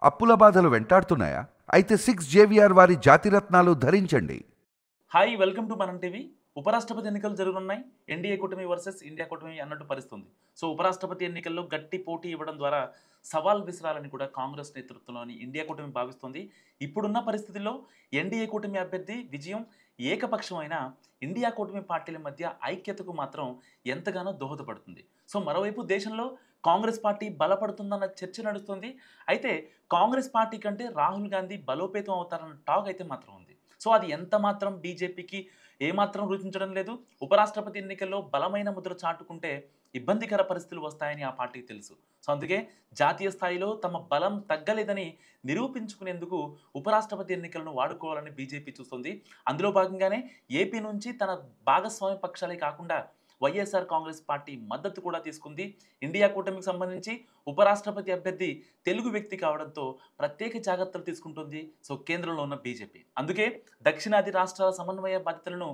అప్పుల బాధలు వెంటాడుతున్నాయా? అయితే 6 JVR వారి జాతిరత్నాలు ధరించండి. హాయ్, వెల్కమ్ టు మనం టీవీ. ఉపరాష్ట్రపతి ఎన్నికలు జరగనున్నాయి. ఎన్డీఏ కూటమి వర్సెస్ ఇండియా కూటమి అన్నట్టు పరిస్థితుంది. సో ఉపరాష్ట్రపతి ఎన్నికల్లో గట్టి పోటీ ఇవ్వడం ద్వారా సవాల్ విసరాలని కూడా కాంగ్రెస్ నేతృత్వంలోని ఇండియా కూటమి భావిస్తుంది. ఇప్పుడున్న పరిస్థితుల్లో ఎన్డీఏ కూటమి అభ్యర్థి విజయం ఏకపక్షమైన ఇండియా కూటమి పార్టీల మధ్య ఐక్యతకు మాత్రం ఎంతగానో దోహదపడుతుంది. సో మరోవైపు దేశంలో కాంగ్రెస్ పార్టీ బలపడుతుందన్న చర్చ నడుస్తుంది. అయితే కాంగ్రెస్ పార్టీ కంటే రాహుల్ గాంధీ బలోపేతం అవుతారన్న టాక్ అయితే మాత్రం ఉంది. సో అది ఎంత మాత్రం బీజేపీకి ఏమాత్రం రుచించడం లేదు. ఉపరాష్ట్రపతి ఎన్నికల్లో బలమైన ముద్ర చాటుకుంటే ఇబ్బందికర పరిస్థితులు వస్తాయని ఆ పార్టీకి తెలుసు. సో అందుకే జాతీయ స్థాయిలో తమ బలం తగ్గలేదని నిరూపించుకునేందుకు ఉపరాష్ట్రపతి ఎన్నికలను వాడుకోవాలని బీజేపీ చూస్తుంది. అందులో భాగంగానే ఏపీ నుంచి తన భాగస్వామ్య పక్షాలే కాకుండా వైఎస్ఆర్ కాంగ్రెస్ పార్టీ మద్దతు కూడా తీసుకుంది. ఇండియా కూటమికి సంబంధించి ఉపరాష్ట్రపతి అభ్యర్థి తెలుగు వ్యక్తి కావడంతో ప్రత్యేక జాగ్రత్తలు తీసుకుంటుంది సో కేంద్రంలో ఉన్న బీజేపీ. అందుకే దక్షిణాది రాష్ట్రాల సమన్వయ బాధ్యతలను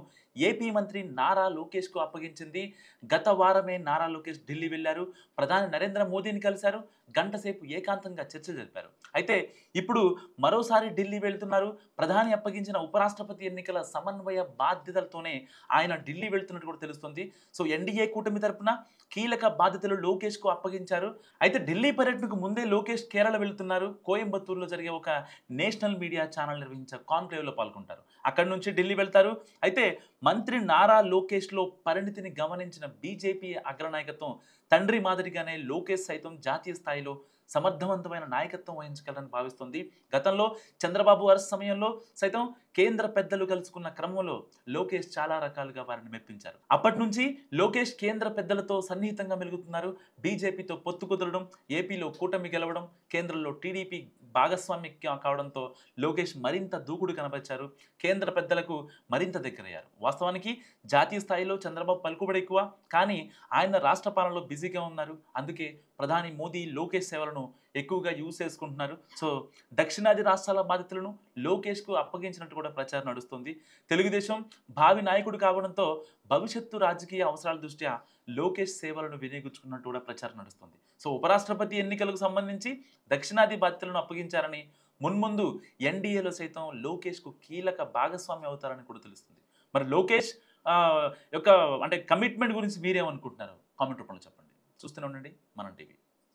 ఏపీ మంత్రి నారా లోకేష్కు అప్పగించింది. గత వారమే నారా లోకేష్ ఢిల్లీ వెళ్లారు. ప్రధాని నరేంద్ర మోదీని కలిశారు. గంట సేపు ఏకాంతంగా చర్చలు జరిపారు. అయితే ఇప్పుడు మరోసారి ఢిల్లీ వెళ్తున్నారు. ప్రధాని అప్పగించిన ఉపరాష్ట్రపతి ఎన్నికల సమన్వయ బాధ్యతలతోనే ఆయన ఢిల్లీ వెళ్తున్నట్టు కూడా తెలుస్తుంది. సో ఎన్డీఏ కూటమి తరపున కీలక బాధ్యతలు లోకేష్కు అప్పగించారు. అయితే ఢిల్లీ పర్యటనకు ముందే లోకేష్ కేరళ వెళ్తున్నారు. కోయంబత్తూరులో జరిగే ఒక నేషనల్ మీడియా ఛానల్ నిర్వహించే కాన్క్లేవ్లో పాల్గొంటారు. అక్కడి నుంచి ఢిల్లీ వెళ్తారు. అయితే మంత్రి నారా లోకేష్లో పరిణితిని గమనించిన బీజేపీ అగ్రనాయకత్వం తండ్రి మాదిరిగానే లోకేష్ సైతం జాతీయ స్థాయిలో సమర్థవంతమైన నాయకత్వం వహించగలరని భావిస్తుంది. గతంలో చంద్రబాబు అరెస్ట్ సమయంలో సైతం కేంద్ర పెద్దలు కలుసుకున్న క్రమంలో లోకేష్ చాలా రకాలుగా వారిని మెప్పించారు. అప్పటి నుంచి లోకేష్ కేంద్ర పెద్దలతో సన్నిహితంగా మెలుగుతున్నారు. బీజేపీతో పొత్తు కుదరడం, ఏపీలో కూటమి గెలవడం, కేంద్రంలో టీడీపీ భాగస్వామి కావడంతో లోకేష్ మరింత దూకుడు కనబరిచారు. కేంద్ర పెద్దలకు మరింత దగ్గరయ్యారు. వాస్తవానికి జాతీయ స్థాయిలో చంద్రబాబు పలుకుబడి ఎక్కువ, కానీ ఆయన రాష్ట్ర పాలనలో బిజీగా ఉన్నారు. అందుకే ప్రధాని మోదీ లోకేష్ సేవలను ఎక్కువగా యూజ్ చేసుకుంటున్నారు. సో దక్షిణాది రాష్ట్రాల బాధ్యతలను లోకేష్కు అప్పగించినట్టు కూడా ప్రచారం నడుస్తుంది. తెలుగుదేశం భావి నాయకుడు కావడంతో భవిష్యత్తు రాజకీయ అవసరాల దృష్ట్యా లోకేష్ సేవలను వినియోగించుకున్నట్టు కూడా ప్రచారం నడుస్తుంది. సో ఉపరాష్ట్రపతి ఎన్నికలకు సంబంధించి దక్షిణాది బాధ్యతలను అప్పగించారని, మున్ముందు ఎన్డీఏలో సైతం లోకేష్కు కీలక భాగస్వామి అవుతారని కూడా తెలుస్తుంది. మరి లోకేష్ యొక్క అంటే కమిట్మెంట్ గురించి మీరేమనుకుంటున్నారు? కామెంట్ రూపంలో చెప్పండి. చూస్తూనే ఉండండి మనం టీవీ.